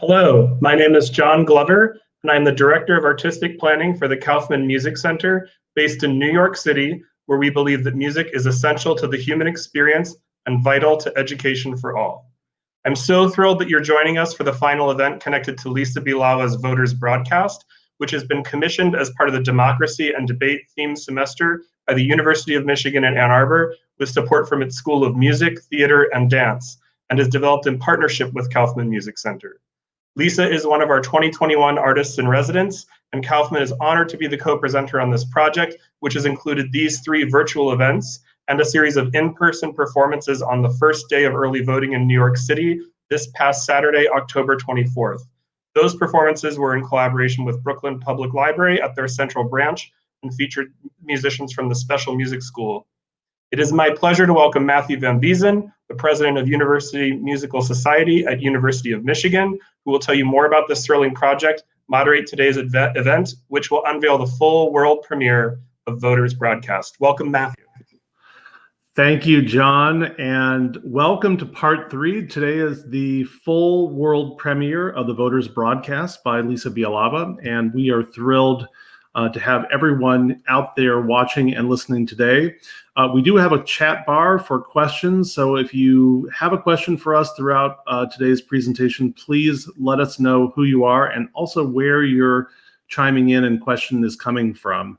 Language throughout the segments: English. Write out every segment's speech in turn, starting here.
Hello, my name is John Glover, and I'm the Director of Artistic Planning for the Kaufman Music Center, based in New York City, where we believe that music is essential to the human experience and vital to education for all. I'm so thrilled that you're joining us for the final event connected to Lisa Bielawa's Voters Broadcast, which has been commissioned as part of the Democracy and Debate Theme Semester by the University of Michigan in Ann Arbor, with support from its School of Music, Theater, and Dance, and is developed in partnership with Kaufman Music Center. Lisa is one of our 2021 artists in residence, and Kaufman is honored to be the co-presenter on this project, which has included these 3 virtual events and a series of in-person performances on the first day of early voting in New York City this past Saturday, October 24th. Those performances were in collaboration with Brooklyn Public Library at their central branch and featured musicians from the Special Music School. It is my pleasure to welcome Matthew VanBesien, the president of University Musical Society at University of Michigan, who will tell you more about this thrilling project, moderate today's event, which will unveil the full world premiere of Voters Broadcast. Welcome, Matthew. Thank you, John, and welcome to part 3. Today is the full world premiere of the Voters Broadcast by Lisa Bielawa, and we are thrilled to have everyone out there watching and listening today. We do have a chat bar for questions, so if you have a question for us throughout today's presentation, please let us know who you are and also where your chiming in and question is coming from.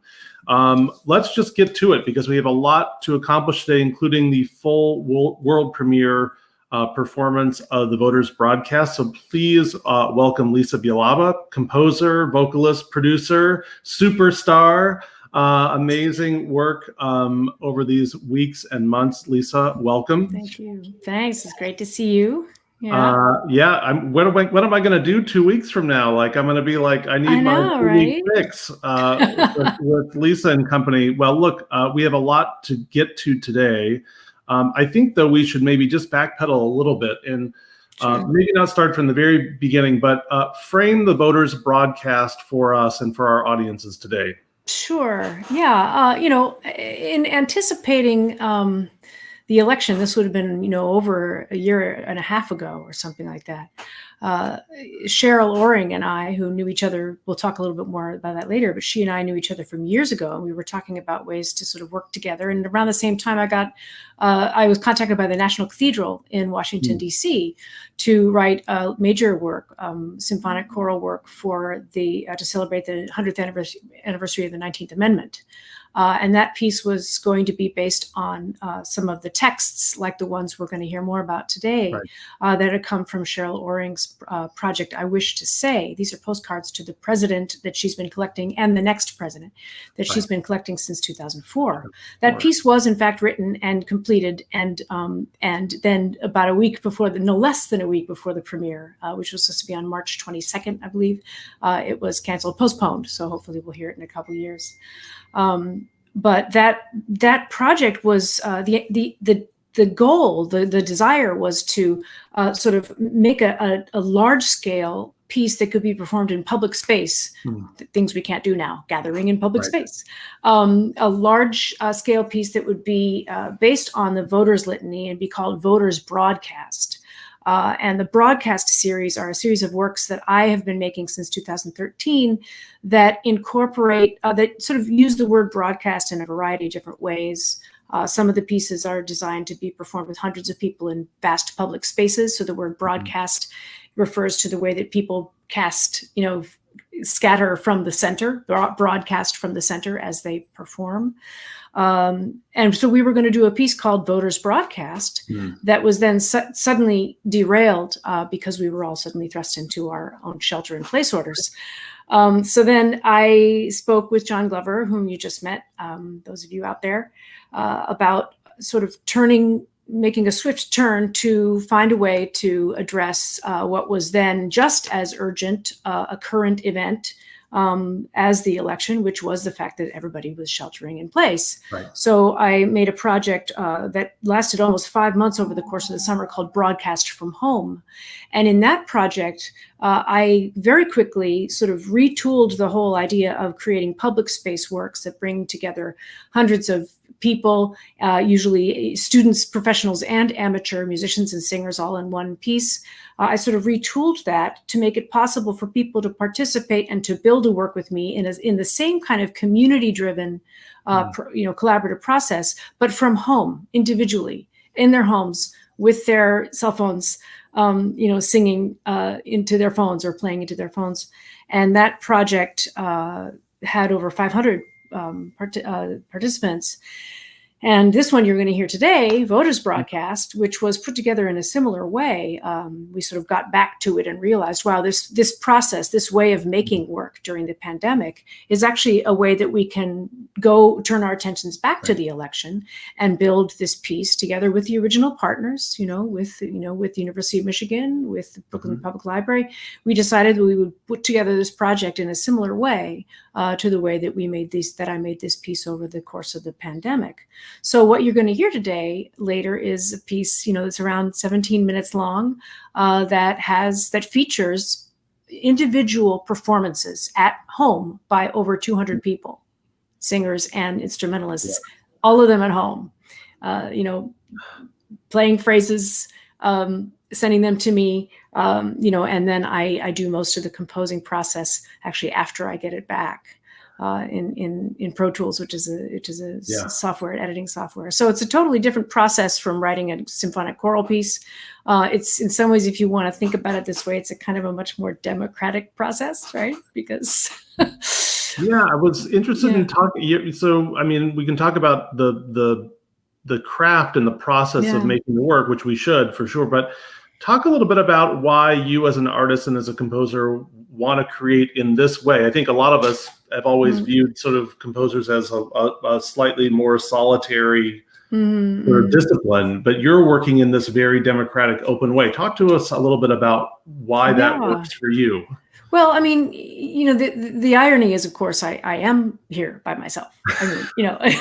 Let's just get to it because we have a lot to accomplish today, including the full world premiere performance of the Voters Broadcast. So please welcome Lisa Bielawa, composer, vocalist, producer, superstar. Amazing work over these weeks and months. Lisa, welcome. Thank you. Thanks. It's great to see you. Yeah. What am I going to do 2 weeks from now? Like, I'm going to be like, I need my 2-week fix with Lisa and company. Well, look, we have a lot to get to today. I think, though, we should maybe just backpedal a little bit and maybe not start from the very beginning, but frame the Voters Broadcast for us and for our audiences today. Sure. Yeah. In anticipating the election, this would have been, over a year and a half ago or something like that. Sheryl, Oring, and I, who knew each other, we'll talk a little bit more about that later, but she and I knew each other from years ago, and we were talking about ways to sort of work together. And around the same time, I was contacted by the National Cathedral in Washington, D.C. to write a major work, symphonic choral work for to celebrate the 100th anniversary of the 19th Amendment. And that piece was going to be based on some of the texts, like the ones we're going to hear more about today, that had come from Sheryl Oring's project, I Wish to Say. These are postcards to the president that she's been collecting and the next president that she's been collecting since 2004. That piece was, in fact, written and completed, and then about a week before, no less than a week before the premiere, which was supposed to be on March 22nd, I believe, it was postponed. So hopefully we'll hear it in a couple of years. But that project was the goal, the desire was to sort of make a large scale piece that could be performed in public space, things we can't do now, gathering in public space. A large scale piece that would be based on the Voters Litany and be called Voters Broadcast. And the broadcast series are a series of works that I have been making since 2013 that incorporate, that sort of use the word broadcast in a variety of different ways. Some of the pieces are designed to be performed with hundreds of people in vast public spaces. So the word broadcast refers to the way that people cast, scatter from the center, broadcast from the center as they perform. And so we were going to do a piece called Voters Broadcast that was then suddenly derailed because we were all suddenly thrust into our own shelter-in-place orders. So then I spoke with John Glover, whom you just met, those of you out there, about sort of making a swift turn to find a way to address what was then just as urgent, a current event, as the election, which was the fact that everybody was sheltering in place. Right. So I made a project that lasted almost 5 months over the course of the summer called Broadcast from Home. And in that project, I very quickly sort of retooled the whole idea of creating public space works that bring together hundreds of people, usually students, professionals, and amateur musicians and singers all in one piece. I sort of retooled that to make it possible for people to participate and to build a work with me in the same kind of community-driven, collaborative process, but from home, individually, in their homes, with their cell phones, singing into their phones or playing into their phones. And that project had over 500 participants. And this one you're going to hear today, Voters Broadcast, which was put together in a similar way. We sort of got back to it and realized, wow, this process, this way of making work during the pandemic is actually a way that we can go turn our attentions back to the election and build this piece together with the original partners, with the University of Michigan, with the Brooklyn Public Library. We decided that we would put together this project in a similar way to the way that I made this piece over the course of the pandemic. So what you're going to hear today later is a piece, that's around 17 minutes long, that features individual performances at home by over 200 people, singers and instrumentalists, all of them at home, playing phrases, sending them to me, and then I do most of the composing process actually after I get it back. In Pro Tools, which is a software, editing software. So it's a totally different process from writing a symphonic choral piece. It's in some ways, if you want to think about it this way, it's a kind of a much more democratic process, right? Because yeah, I was interested in talking. So I mean, we can talk about the craft and the process of making the work, which we should for sure. But talk a little bit about why you, as an artist and as a composer, want to create in this way. I think a lot of us have always viewed sort of composers as a slightly more solitary sort of discipline, but you're working in this very democratic, open way. Talk to us a little bit about why that works for you. Well, I mean, the irony is, of course, I am here by myself. I mean,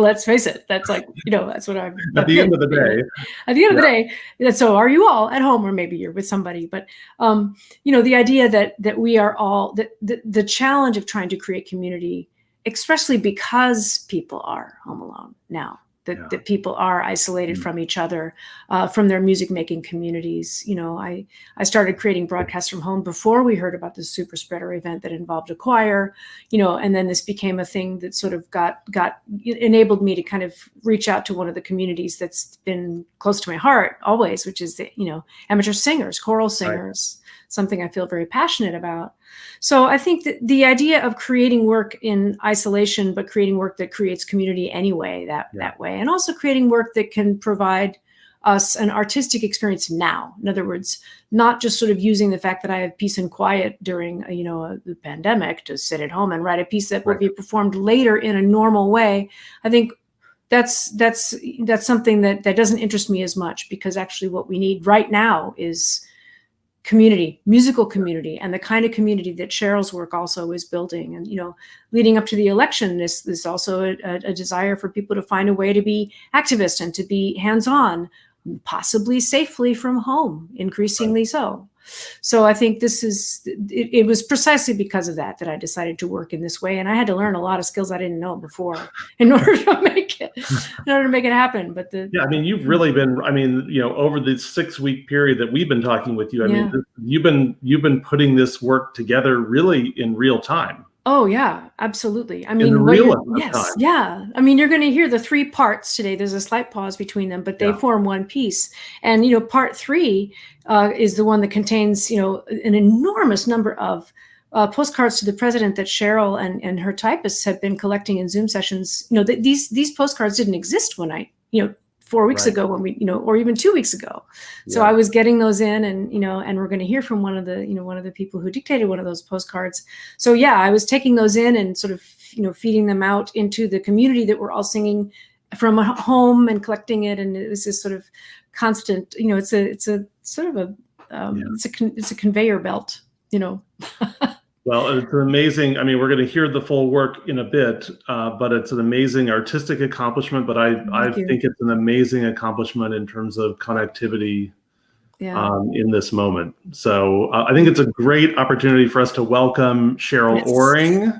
let's face it. That's like, that's what I'm. At the end of the day. At the end of the day. So are you all at home, or maybe you're with somebody? But, the idea that we are all, the challenge of trying to create community, especially because people are home alone now, that people are isolated from each other, from their music making communities. I started creating Broadcasts from Home before we heard about the super spreader event that involved a choir, and then this became a thing that sort of enabled me to kind of reach out to one of the communities that's been close to my heart always, which is the, amateur singers, choral singers, something I feel very passionate about. So I think that the idea of creating work in isolation, but creating work that creates community anyway, that way, and also creating work that can provide us an artistic experience now. In other words, not just sort of using the fact that I have peace and quiet during, the pandemic to sit at home and write a piece that will be performed later in a normal way. I think that's something that doesn't interest me as much, because actually what we need right now is community, musical community, and the kind of community that Sheryl's work also is building. And, leading up to the election, there's also a desire for people to find a way to be activist and to be hands-on, possibly safely from home, increasingly so. So I think it was precisely because of that I decided to work in this way. And I had to learn a lot of skills I didn't know before in order to make it happen. But I mean, you've really been, over the 6-week period that we've been talking with you, I mean, you've been putting this work together really in real time. Oh yeah, absolutely. I mean, time. Yeah. I mean, you're going to hear the 3 parts today. There's a slight pause between them, but they form one piece. And part 3 is the one that contains an enormous number of postcards to the president that Sheryl and her typists have been collecting in Zoom sessions. These postcards didn't exist when I 4 weeks ago, when we or even 2 weeks ago. So I was getting those in, and and we're going to hear from one of the people who dictated one of those postcards. So I was taking those in and sort of feeding them out into the community that we're all singing from home and collecting it. And it was this sort of constant, it's a sort of it's a conveyor belt, Well, it's an amazing, I mean, we're going to hear the full work in a bit, but it's an amazing artistic accomplishment, but I think it's an amazing accomplishment in terms of connectivity in this moment. So I think it's a great opportunity for us to welcome Sheryl Oring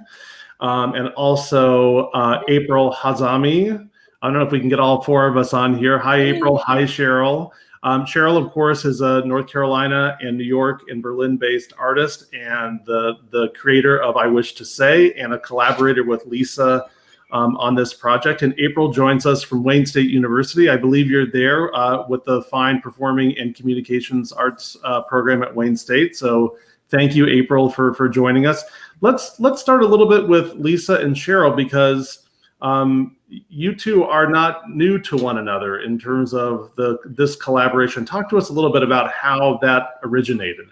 and also April Hazami. I don't know if we can get all four of us on here. Hi, April. Hi, Sheryl. Sheryl, of course, is a North Carolina and New York and Berlin-based artist and the creator of I Wish to Say and a collaborator with Lisa on this project. And April joins us from Wayne State University. I believe you're there with the Fine Performing and Communications Arts program at Wayne State. So thank you, April, for joining us. Let's start a little bit with Lisa and Sheryl because you two are not new to one another in terms of this collaboration. Talk to us a little bit about how that originated.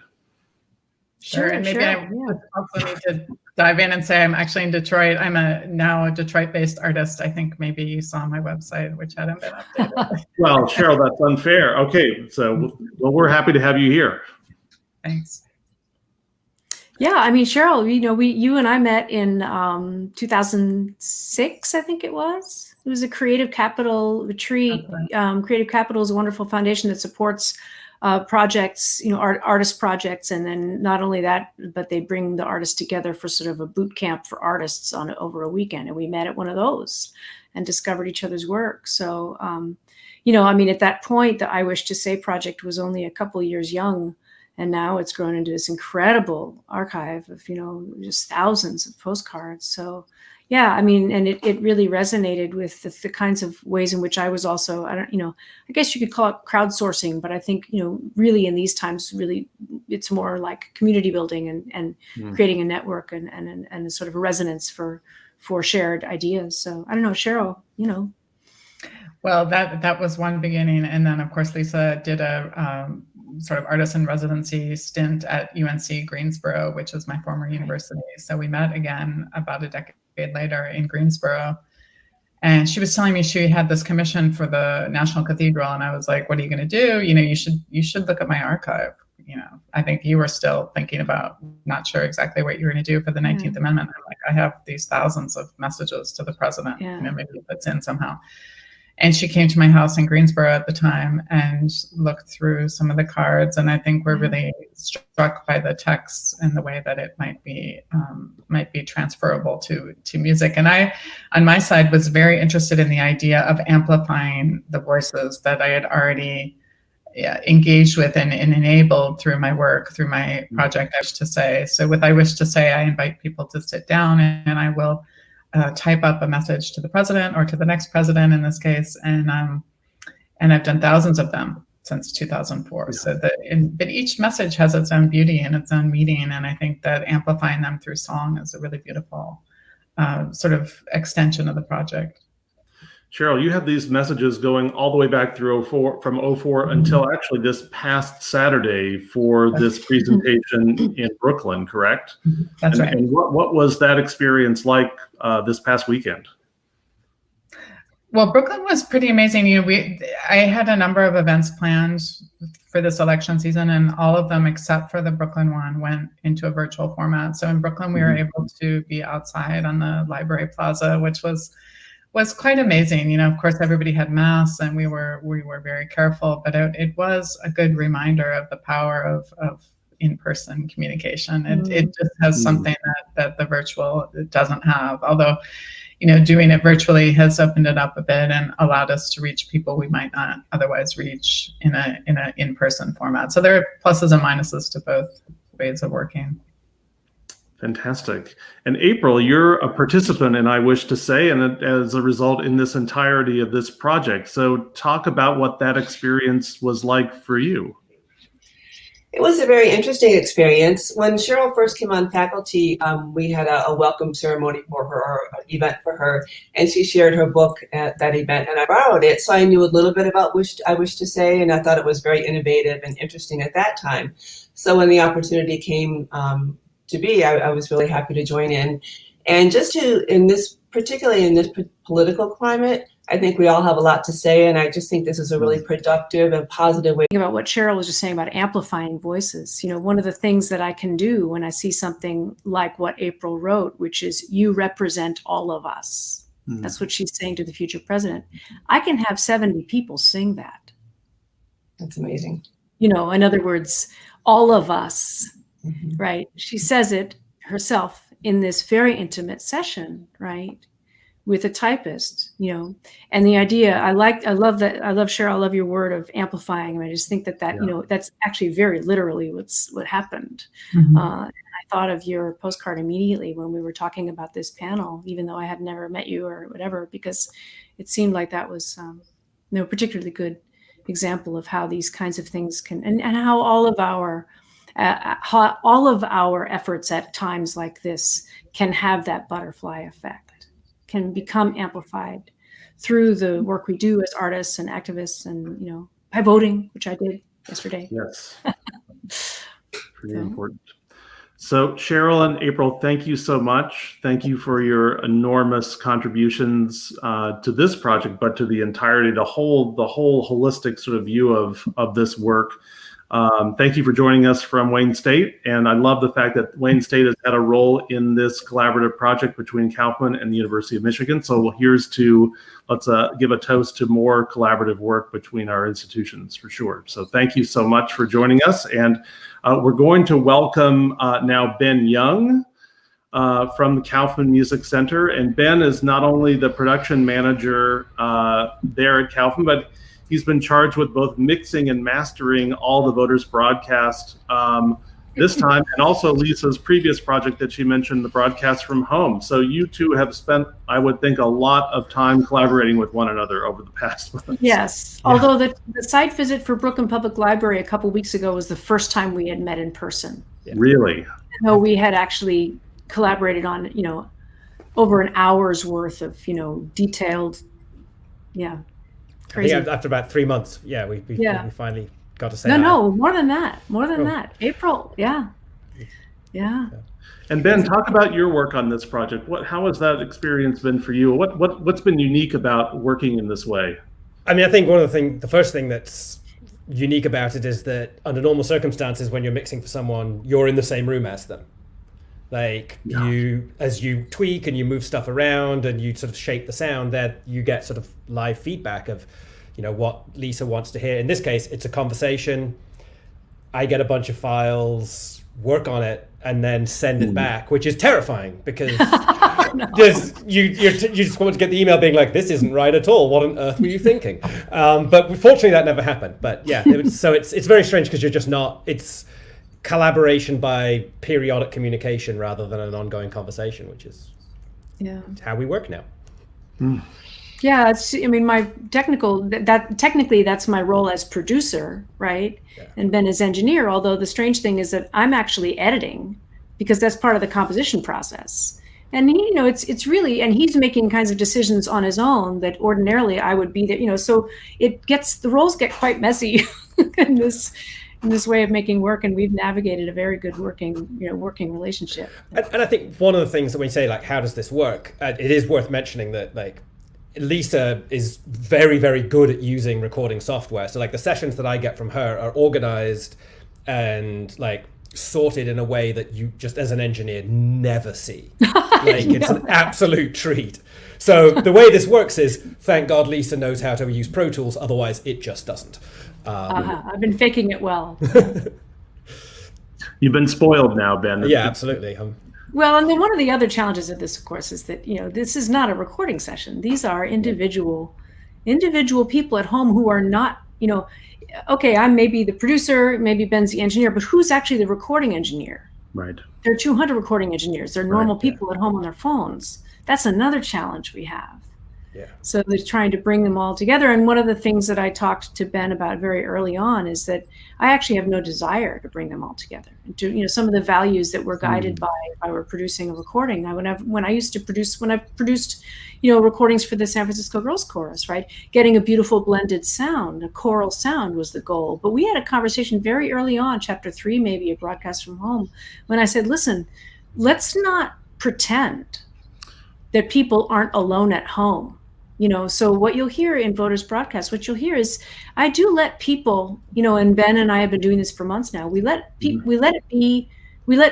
Sure, and maybe I also need to dive in and say I'm actually in Detroit. I'm now a Detroit-based artist. I think maybe you saw my website, which hadn't been updated. Well, Sheryl, that's unfair. Okay, so we're happy to have you here. Thanks. Yeah, I mean, Sheryl, you and I met in 2006, I think it was. It was a Creative Capital retreat. Creative Capital is a wonderful foundation that supports projects, artist projects, and then not only that, but they bring the artists together for sort of a boot camp for artists over a weekend. And we met at one of those and discovered each other's work. So, I mean, at that point, the I Wish to Say project was only a couple of years young. And now it's grown into this incredible archive of, just thousands of postcards. So, yeah, I mean, and it really resonated with the kinds of ways in which I was also, I guess you could call it crowdsourcing, but I think, really in these times, really, it's more like community building and creating a network and a sort of a resonance for shared ideas. So I don't know, Sheryl, Well, that was one beginning. And then, of course, Lisa did a sort of artist in residency stint at UNC Greensboro, which is my former university. So we met again about a decade later in Greensboro. And she was telling me she had this commission for the National Cathedral. And I was like, what are you going to do? You should look at my archive. I think you were still thinking about, not sure exactly what you were going to do for the 19th Amendment. I'm like, I have these thousands of messages to the president, maybe it's in somehow. And she came to my house in Greensboro at the time and looked through some of the cards. And I think we're really struck by the text and the way that it might be transferable to music. And I, on my side, was very interested in the idea of amplifying the voices that I had already engaged with and enabled through my work, through my project, I Wish to Say. So with I Wish to Say, I invite people to sit down and I will type up a message to the president or to the next president in this case, and I've done thousands of them since 2004. So but each message has its own beauty and its own meaning, and I think that amplifying them through song is a really beautiful sort of extension of the project. Sheryl, you have these messages going all the way back through from 04 until actually this past Saturday for this presentation in Brooklyn, correct? That's right. And what was that experience like this past weekend? Well, Brooklyn was pretty amazing. I had a number of events planned for this election season, and all of them except for the Brooklyn one went into a virtual format. So in Brooklyn, we were able to be outside on the Library Plaza, which was quite amazing. Of course, everybody had masks and we were very careful, but it was a good reminder of the power of in-person communication. It just has something that the virtual doesn't have. Although, doing it virtually has opened it up a bit and allowed us to reach people we might not otherwise reach in a in-person format. So there are pluses and minuses to both ways of working. Fantastic. And April, you're a participant in I Wish to Say, and as a result in this entirety of this project. So talk about what that experience was like for you. It was a very interesting experience. When Sheryl first came on faculty, we had a welcome ceremony for her, or an event for her, and she shared her book at that event, and I borrowed it. So I knew a little bit about I Wish to Say, and I thought it was very innovative and interesting at that time. So when the opportunity came to be, I was really happy to join in. And just in this particularly in this political climate, I think we all have a lot to say, and I just think this is a really productive and positive way. About what Sheryl was just saying about amplifying voices. One of the things that I can do when I see something like what April wrote, which is you represent all of us. Mm-hmm. That's what she's saying to the future president. I can have 70 people sing that. That's amazing. In other words, all of us, mm-hmm. right? She says it herself in this very intimate session, right? With a typist, and the idea, I love Sheryl, I love your word of amplifying. I just think that, that's actually very literally what happened. Mm-hmm. I thought of your postcard immediately when we were talking about this panel, even though I had never met you or whatever, because it seemed like that was a particularly good example of how these kinds of things can, and how all of our efforts at times like this can have that butterfly effect. Can become amplified through the work we do as artists and activists, and by voting, which I did yesterday. Yes, pretty important. So Sheryl and April, thank you so much. Thank you for your enormous contributions to this project, but to the entirety, the whole holistic sort of view of this work. Thank you for joining us from Wayne State. And I love the fact that Wayne State has had a role in this collaborative project between Kaufman and the University of Michigan. So let's give a toast to more collaborative work between our institutions for sure. So thank you so much for joining us. And we're going to welcome now Ben Young from the Kaufman Music Center. And Ben is not only the production manager there at Kaufman, but he's been charged with both mixing and mastering all the Voters broadcast this time, and also Lisa's previous project that she mentioned, the broadcast from home. So you two have spent, I would think, a lot of time collaborating with one another over the past months. Yes, yeah. Although the site visit for Brooklyn Public Library a couple weeks ago was the first time we had met in person. Yeah. Really? No, we had actually collaborated on, over an hour's worth of, detailed, crazy. I think after about 3 months, we finally got to say more than that. April, yeah. And Ben, talk about your work on this project. How has that experience been for you? What's been unique about working in this way? I mean, I think the first thing that's unique about it is that under normal circumstances, when you're mixing for someone, you're in the same room as them. As you tweak and you move stuff around and you sort of shape the sound, that you get sort of live feedback of, what Lisa wants to hear. In this case, it's a conversation. I get a bunch of files, work on it, and then send it back, which is terrifying because you just want to get the email being like, this isn't right at all. What on earth were you thinking? But fortunately, that never happened. But yeah, so it's very strange because you're just not. It's collaboration by periodic communication rather than an ongoing conversation, which is how we work now. Yeah, my technically that's my role as producer, right? Yeah. And Ben as engineer, although the strange thing is that I'm actually editing because that's part of the composition process. And it's really, and he's making kinds of decisions on his own that ordinarily I would be there, so the roles get quite messy in this way of making work, and we've navigated a very good working relationship. And I think one of the things that when you say how does this work, it is worth mentioning that Lisa is very, very good at using recording software. So the sessions that I get from her are organized and sorted in a way that you just as an engineer never see. It's an absolute treat. So the way this works is, thank God Lisa knows how to use Pro Tools, otherwise it just doesn't. I've been faking it well. You've been spoiled now, Ben. Yeah, absolutely. Well, and then one of the other challenges of this, of course, is that this is not a recording session. These are individual people at home who are not, okay, I'm maybe the producer, maybe Ben's the engineer, but who's actually the recording engineer? Right. There are 200 recording engineers. They're normal people at home on their phones. That's another challenge we have. Yeah. So they're trying to bring them all together. And one of the things that I talked to Ben about very early on is that I actually have no desire to bring them all together. And to, some of the values that we're guided by if I were producing a recording. When I've produced, recordings for the San Francisco Girls Chorus, right? Getting a beautiful blended sound, a choral sound was the goal. But we had a conversation very early on, chapter 3, maybe a broadcast from home, when I said, listen, let's not pretend that people aren't alone at home. So what you'll hear in voters broadcast, what you'll hear is, I do let people, and Ben and I have been doing this for months now. We let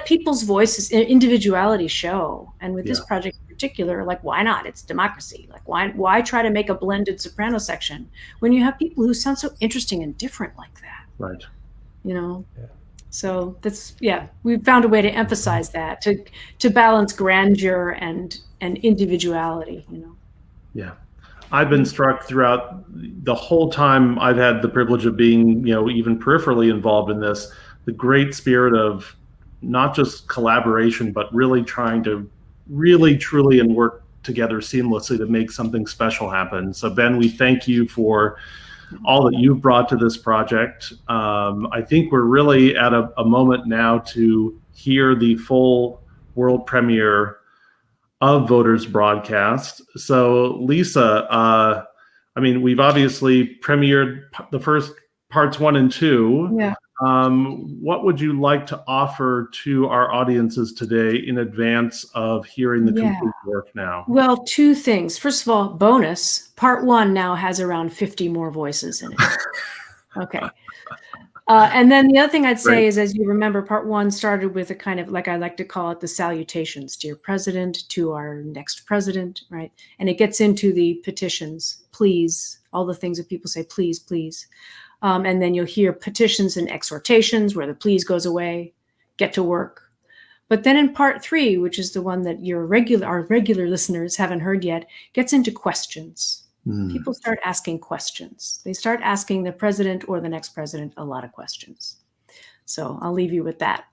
people's voices, individuality show. And with this project in particular, like, why not? It's democracy. Like, why try to make a blended soprano section when you have people who sound so interesting and different like that? Right. So that's, we've found a way to emphasize that, to balance grandeur and individuality, Yeah. I've been struck throughout the whole time I've had the privilege of being, even peripherally involved in this, the great spirit of not just collaboration, but really trying to really, truly, and work together seamlessly to make something special happen. So Ben, we thank you for all that you've brought to this project. I think we're really at a moment now to hear the full world premiere of Voters Broadcast. So Lisa, we've obviously premiered the first parts 1 and 2. Yeah. What would you like to offer to our audiences today in advance of hearing the complete work now? Well, 2 things. First of all, bonus, part 1 now has around 50 more voices in it. Okay. And then the other thing I'd say is, as you remember, part 1 started with a kind of, like I like to call it, the salutations, dear president, to our next president, right? And it gets into the petitions, please, all the things that people say, please, please. And then you'll hear petitions and exhortations where the please goes away, get to work. But then in part 3, which is the one that our regular listeners haven't heard yet, gets into questions. People start asking questions. They start asking the president or the next president a lot of questions. So I'll leave you with that.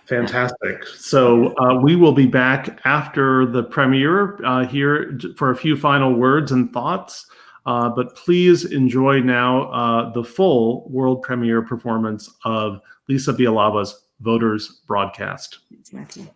Fantastic. So we will be back after the premiere here for a few final words and thoughts. But please enjoy now the full world premiere performance of Lisa Bielawa's Voters Broadcast. Thanks, Matthew.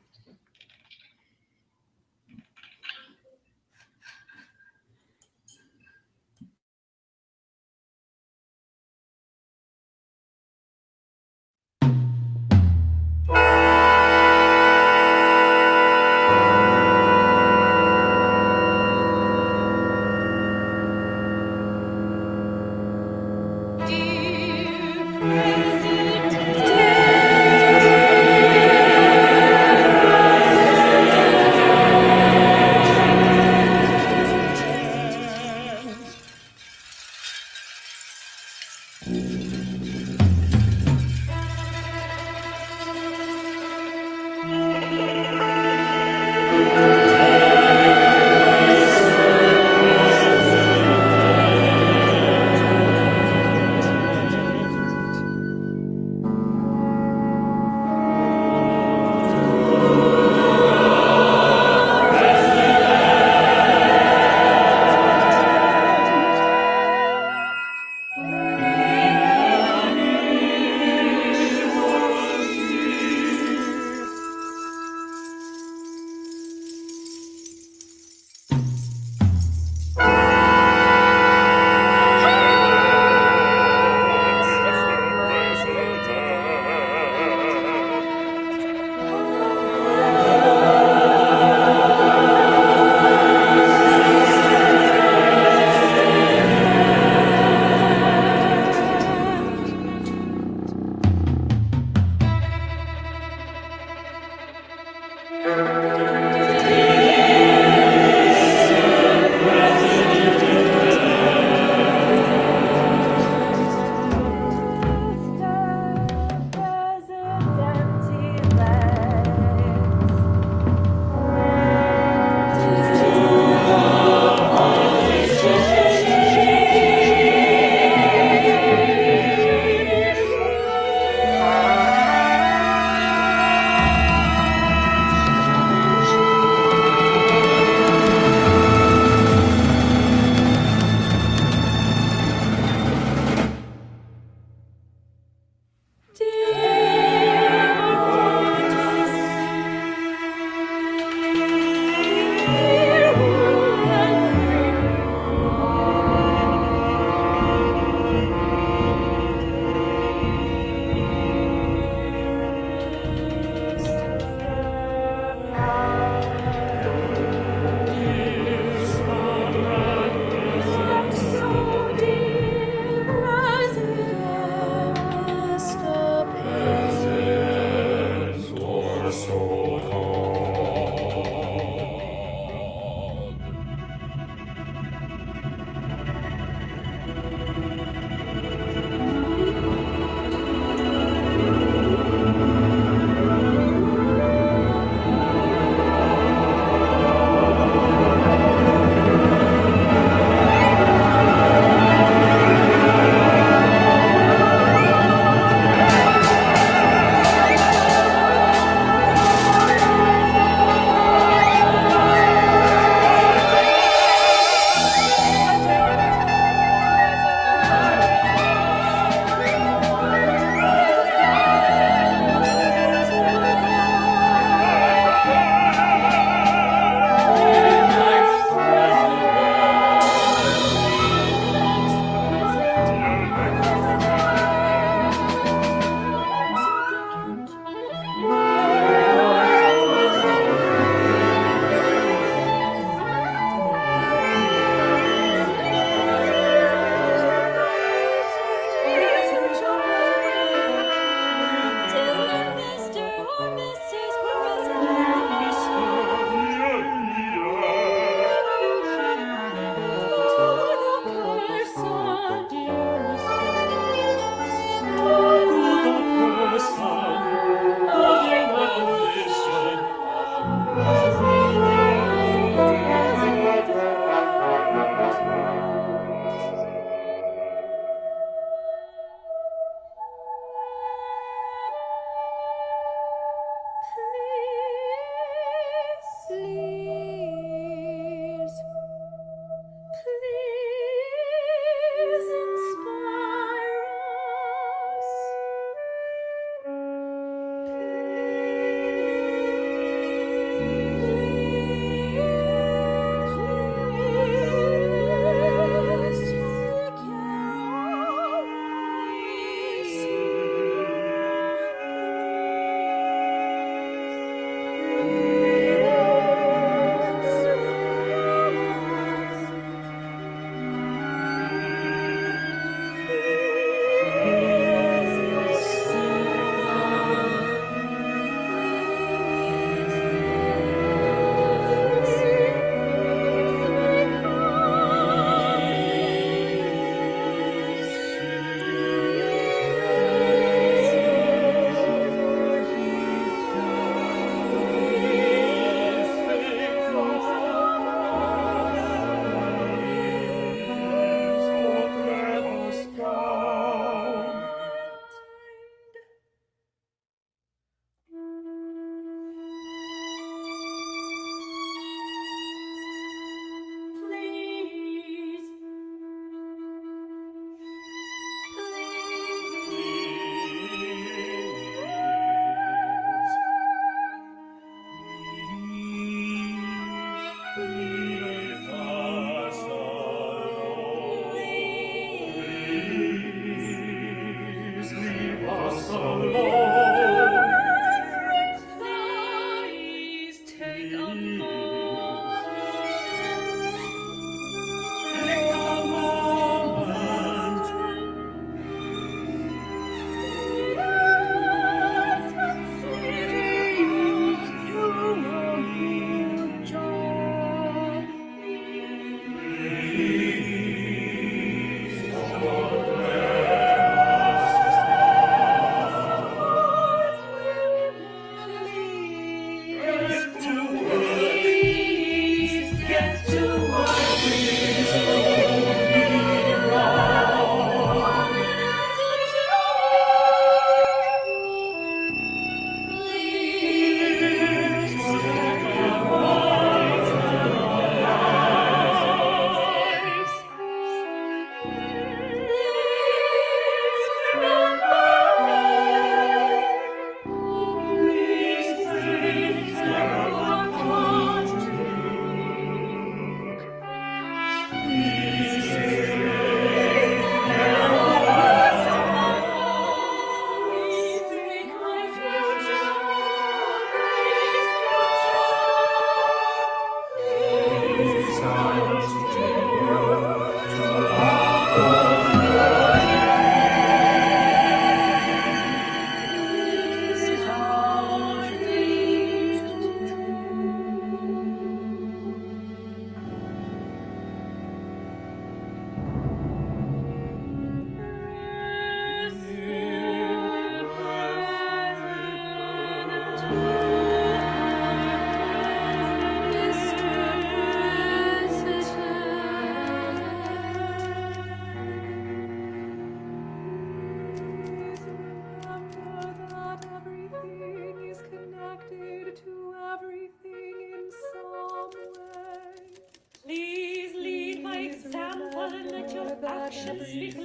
Please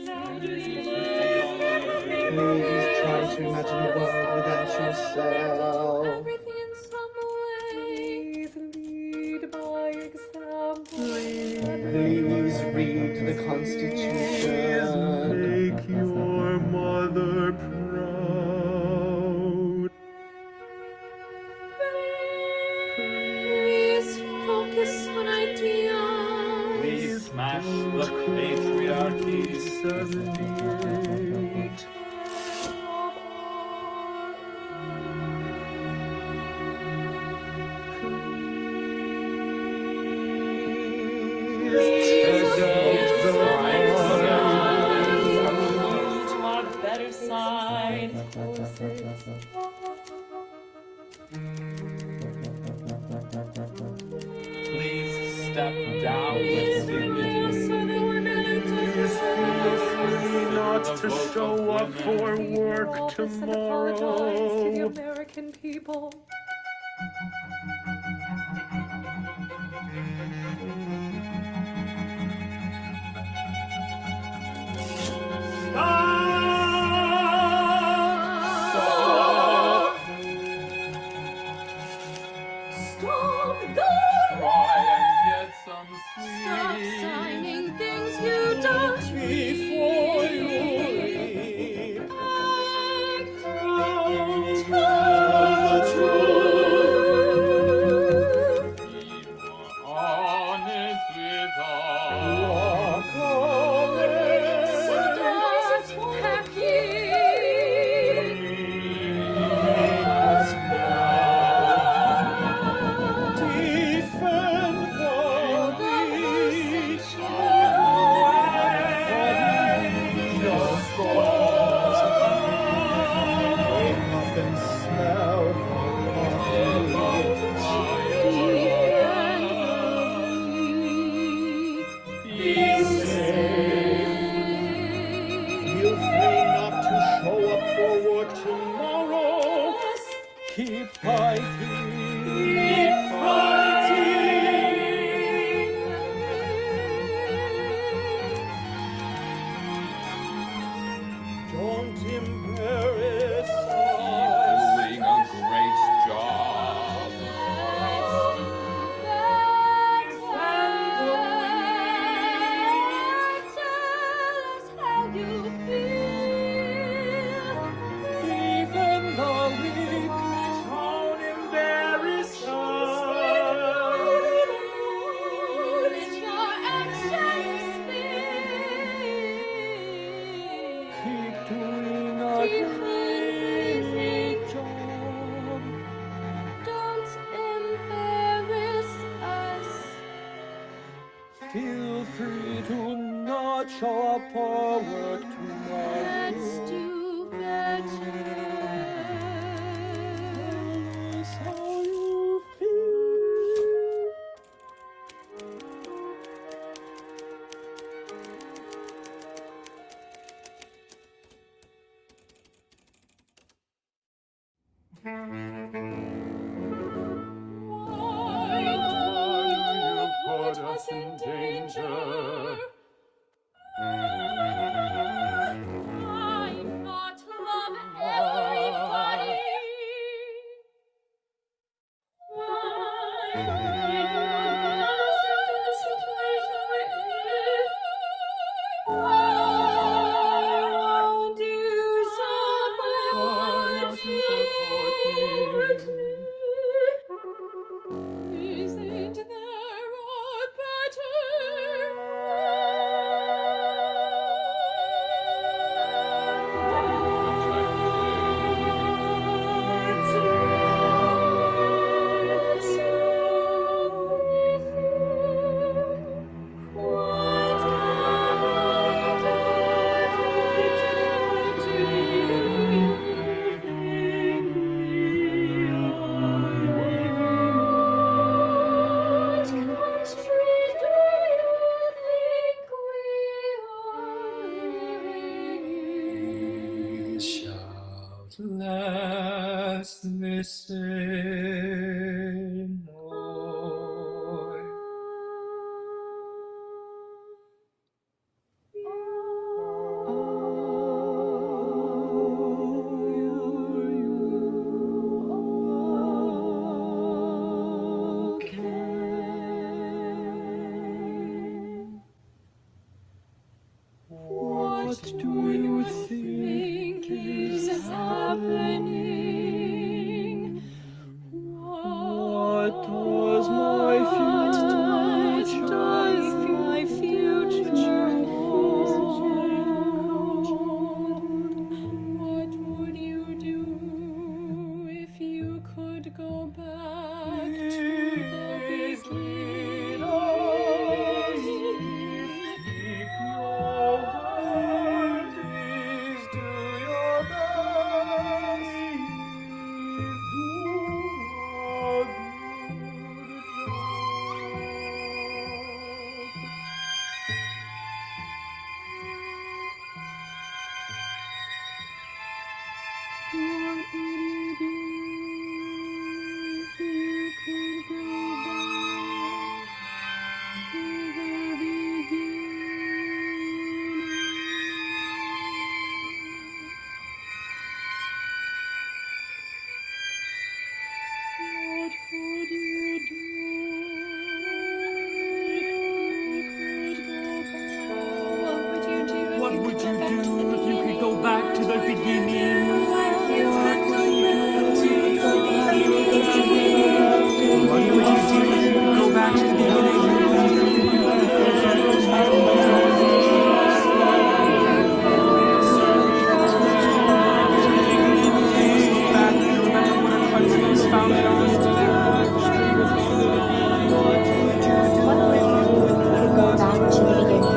try to imagine a world without yourself. Everything in some way. Please lead by example. Please read the Constitution. Make your mother proud. Please focus on ideals. Please smash the patriarchy. 78. Better side. Please step down with dignity. Not to show up for work Apologize to the tomorrow. American people. Stop the Try and get some Stop sleep signing things you don't before you leave. Be honest with us. Walk defend the just cause. Wake up and smell Be safe. Feel free not to show up for work tomorrow. Keep fighting. Keep fighting. Don't embarrass us. Doing a great job. Even the weak, don't embarrass us. Keep doing a great job. Don't embarrass us. Feel free to not show up for work tomorrow. Let's do better. Tell us how you feel. Why put us in danger? Why not love everybody? Why do support me? Isn't there a What country do you think we are living in? Shout, let's listen, boy. the beginning. What would you do? Go back to the beginning. Look back and remember what our country was founded on. Go back to the beginning.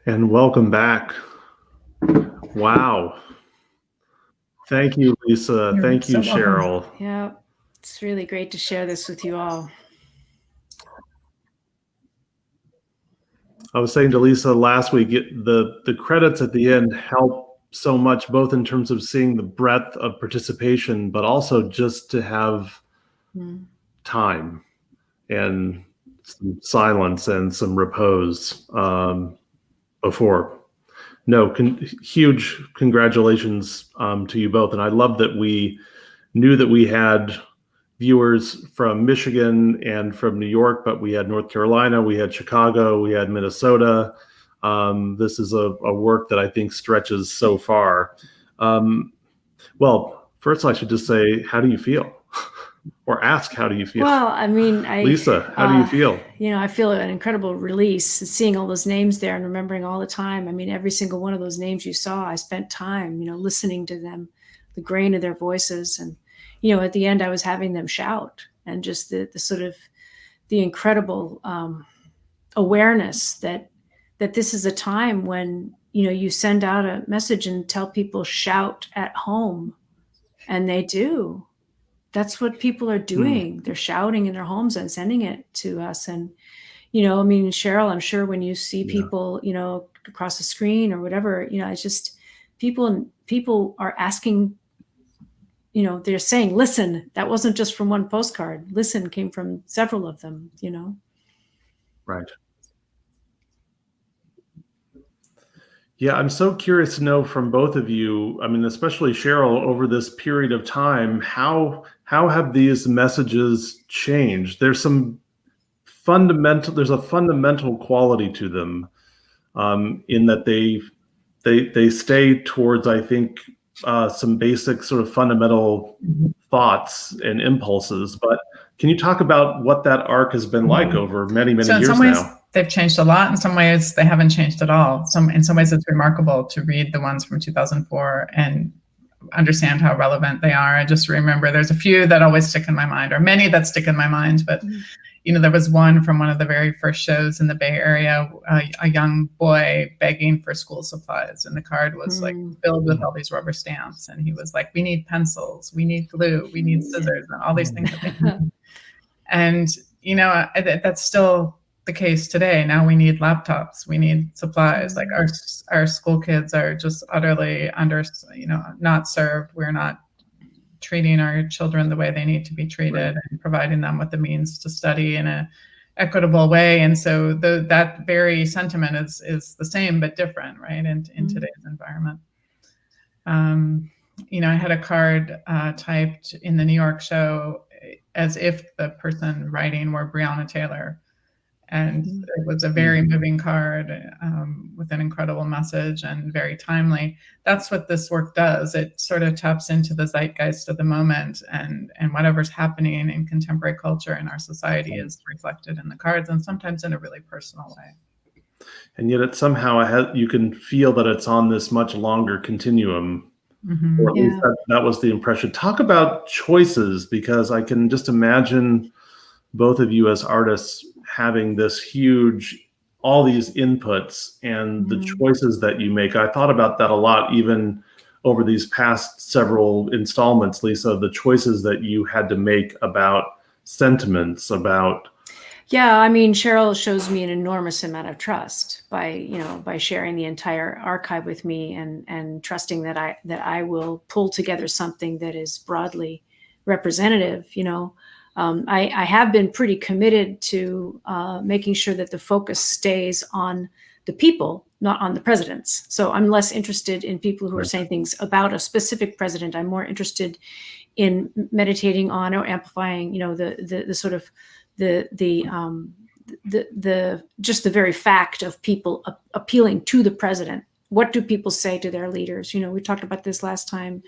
And welcome back. Wow. Thank you, Lisa. You're Thank you, so welcome. Sheryl. Yeah, it's really great to share this with you all. I was saying to Lisa last week, the credits at the end help so much, both in terms of seeing the breadth of participation, but also just to have time and some silence and some repose before. No, huge congratulations to you both. And I love that we knew that we had viewers from Michigan and from New York, but we had North Carolina, we had Chicago, we had Minnesota. This is a work that I think stretches so far. Well, first I should just say, how do you feel? Or ask, how do you feel? Well, I mean, Lisa, how do you feel? You know, I feel an incredible release seeing all those names there and remembering all the time. I mean, every single one of those names you saw, I spent time, you know, listening to them, the grain of their voices. And, you know, at the end, I was having them shout, and just the sort of the incredible awareness that that this is a time when, you send out a message and tell people shout at home, and they do. That's what people are doing. They're shouting in their homes and sending it to us. And, Sheryl, I'm sure when you see people, across the screen or whatever, it's just people are asking, they're saying, listen. That wasn't just from one postcard. Listen came from several of them, Right. Yeah, I'm so curious to know from both of you, I mean, especially Sheryl, over this period of time, how have these messages changed? There's a fundamental quality to them, in that they stay towards, I think, some basic sort of fundamental thoughts and impulses. But can you talk about what that arc has been like over many, many years in some ways, now? They've changed a lot. In some ways, they haven't changed at all. In some ways, it's remarkable to read the ones from 2004 and understand how relevant they are. I just remember there's a few that always stick in my mind, or many that stick in my mind. But there was one from one of the very first shows in the Bay Area, a young boy begging for school supplies, and the card was like filled with all these rubber stamps, and he was like, "We need pencils, we need glue, we need scissors," and all these things. And that's still the case today. Now we need laptops, we need supplies. Like our school kids are just utterly not served. We're not treating our children the way they need to be treated, and providing them with the means to study in a equitable way. And so that very sentiment is the same but different, right? In today's environment. I had a card typed in the New York show as if the person writing were Breonna Taylor. And it was a very moving card with an incredible message and very timely. That's what this work does. It sort of taps into the zeitgeist of the moment, and whatever's happening in contemporary culture in our society is reflected in the cards, and sometimes in a really personal way. And yet it somehow you can feel that it's on this much longer continuum. Or at least that was the impression. Talk about choices, because I can just imagine both of you as artists having this all these inputs and the choices that you make. I thought about that a lot, even over these past several installments, Lisa, the choices that you had to make about sentiments, about. Yeah, I mean, Sheryl shows me an enormous amount of trust by sharing the entire archive with me, and trusting that I will pull together something that is broadly representative. I have been pretty committed to making sure that the focus stays on the people, not on the presidents. So I'm less interested in people who are saying things about a specific president. I'm more interested in meditating on or amplifying, the sort of the just the very fact of people appealing to the president. What do people say to their leaders? We talked about this last time.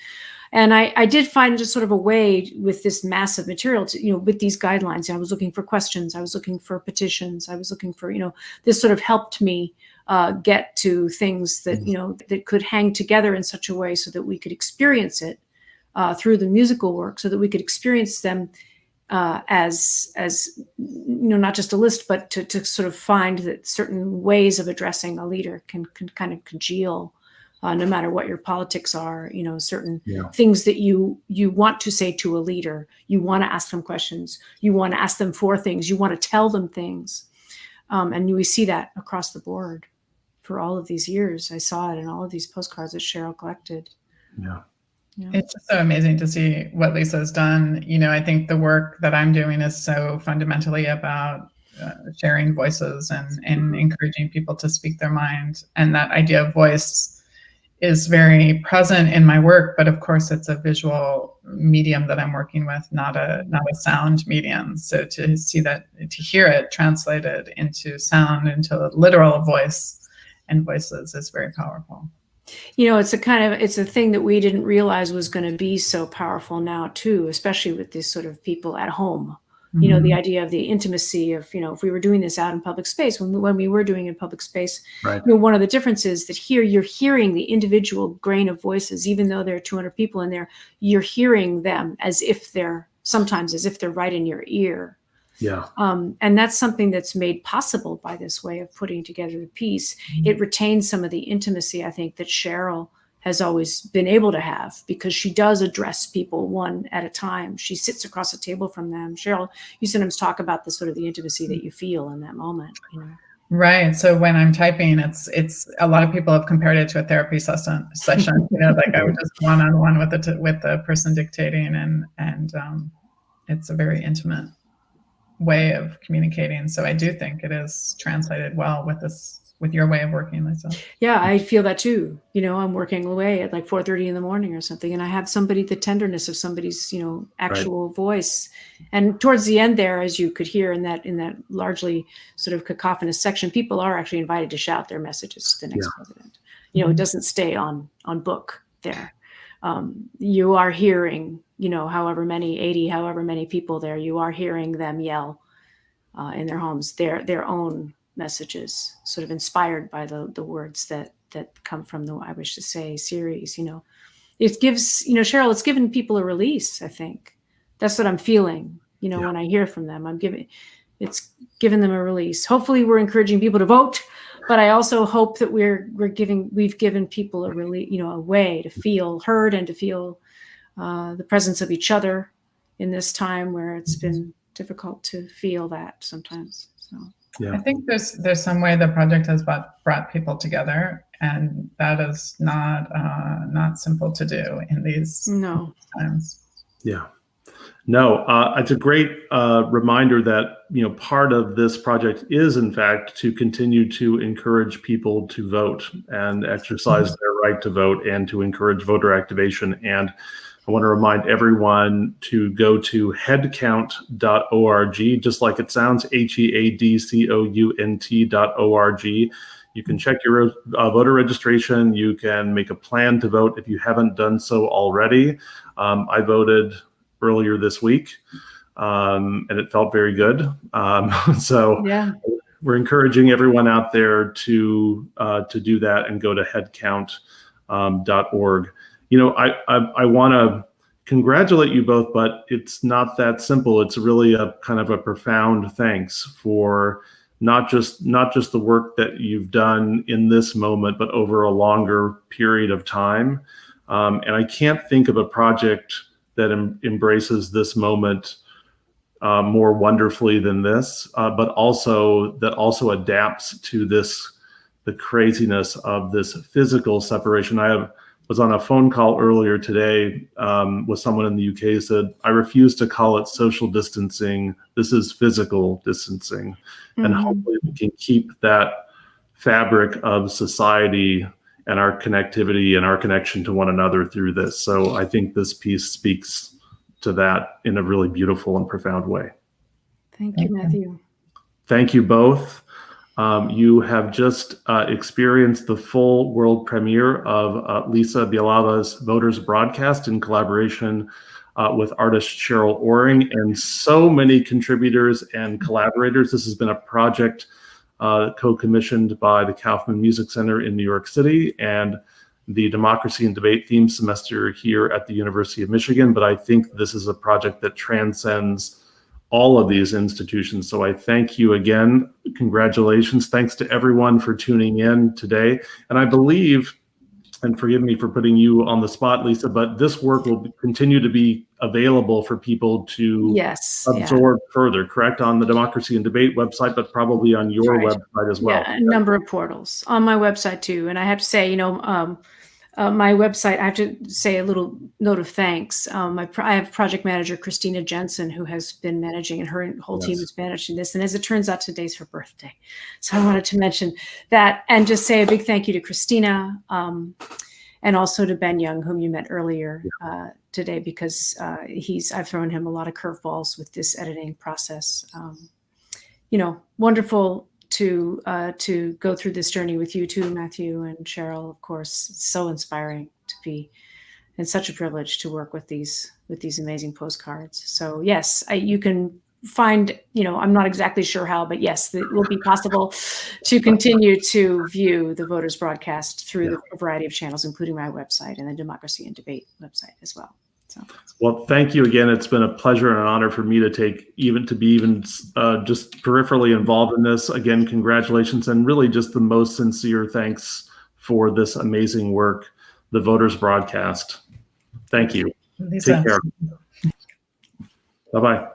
And I did find just sort of a way with this massive material to, with these guidelines. I was looking for questions. I was looking for petitions. I was looking for, this sort of helped me get to things that, that could hang together in such a way so that we could experience it through the musical work, so that we could experience them as not just a list, but to sort of find that certain ways of addressing a leader can kind of congeal. No matter what your politics are, certain things that you want to say to a leader, you want to ask them questions, you want to ask them for things, you want to tell them things. And we see that across the board for all of these years. I saw it in all of these postcards that Sheryl collected. Yeah. It's just so amazing to see what Lisa has done. I think the work that I'm doing is so fundamentally about sharing voices and encouraging people to speak their mind. And that idea of voice is very present in my work, but of course it's a visual medium that I'm working with, not a sound medium. So to see that, to hear it translated into sound, into literal voice and voices is very powerful. It's a thing that we didn't realize was going to be so powerful now too, especially with these sort of people at home. The idea of the intimacy of, if we were doing this out in public space, when we were doing it in public space, right. One of the differences that here you're hearing the individual grain of voices, even though there are 200 people in there, you're hearing them sometimes as if they're right in your ear. Yeah. And that's something that's made possible by this way of putting together the piece. It retains some of the intimacy, I think, that Sheryl has always been able to have, because she does address people one at a time. She sits across the table from them. Sheryl, you sometimes talk about the sort of the intimacy that you feel in that moment, you know. Right. So when I'm typing, it's a lot of people have compared it to a therapy session. You know, like I would just one-on-one with the person dictating, and it's a very intimate way of communicating. So I do think it is translated well with your way of working, Lisa. Yeah, I feel that too. You know, I'm working away at like 4:30 in the morning or something, and I have the tenderness of somebody's, you know, actual voice. And towards the end there, as you could hear in that largely sort of cacophonous section, people are actually invited to shout their messages to the next president. You know, it doesn't stay on book there. You are hearing, you know, however many people there, you are hearing them yell in their homes, their own messages, sort of inspired by the words that come from the I Wish to Say series. You know, it gives, you know, Sheryl, it's given people a release. I think that's what I'm feeling, you know, when I hear from them. It's given them a release. Hopefully we're encouraging people to vote, but I also hope that we've given people a release, you know, a way to feel heard and to feel the presence of each other in this time where it's been difficult to feel that sometimes. So I think there's some way the project has brought people together, and that is not simple to do in these times. Yeah. No, it's a great reminder that, you know, part of this project is, in fact, to continue to encourage people to vote and exercise their right to vote, and to encourage voter activation. And I want to remind everyone to go to headcount.org, just like it sounds, HEADCOUNT.org. You can check your voter registration. You can make a plan to vote if you haven't done so already. I voted earlier this week, and it felt very good. So we're encouraging everyone out there to do that and go to headcount.org. You know, I want to congratulate you both, but it's not that simple. It's really a kind of a profound thanks for not just the work that you've done in this moment, but over a longer period of time. And I can't think of a project that embraces this moment more wonderfully than this, but also adapts to the craziness of this physical separation. I was on a phone call earlier today with someone in the UK who said, I refuse to call it social distancing. This is physical distancing. Mm-hmm. And hopefully we can keep that fabric of society and our connectivity and our connection to one another through this. So I think this piece speaks to that in a really beautiful and profound way. Thank you, Matthew. Thank you both. You have just experienced the full world premiere of Lisa Bielawa's Voters broadcast in collaboration with artist Sheryl Oring and so many contributors and collaborators. This has been a project co-commissioned by the Kaufman Music Center in New York City and the Democracy and Debate theme semester here at the University of Michigan. But I think this is a project that transcends all of these institutions. So I thank you again. Congratulations. Thanks to everyone for tuning in today. And I believe, and forgive me for putting you on the spot, Lisa, but this work will continue to be available for people to absorb further, correct? On the Democracy and Debate website, but probably on your website as well. Yeah, a number of portals on my website too. And I have to say, you know, my website, I have to say a little note of thanks. I have project manager Christina Jensen, who has been managing, and her whole team is managing this. And as it turns out, today's her birthday. So I wanted to mention that and just say a big thank you to Christina and also to Ben Young, whom you met earlier today, because I've thrown him a lot of curveballs with this editing process. You know, wonderful to go through this journey with you too, Matthew and Sheryl. Of course, it's so inspiring to be, and such a privilege to work with these amazing postcards. So yes, you can find, you know, I'm not exactly sure how, but yes, it will be possible to continue to view the Voters broadcast through a variety of channels, including my website and the Democracy and Debate website as well. Well, thank you again. It's been a pleasure and an honor for me to be just peripherally involved in this. Again, congratulations, and really just the most sincere thanks for this amazing work, the Voters Broadcast. Thank you. Lisa. Take care. Bye-bye.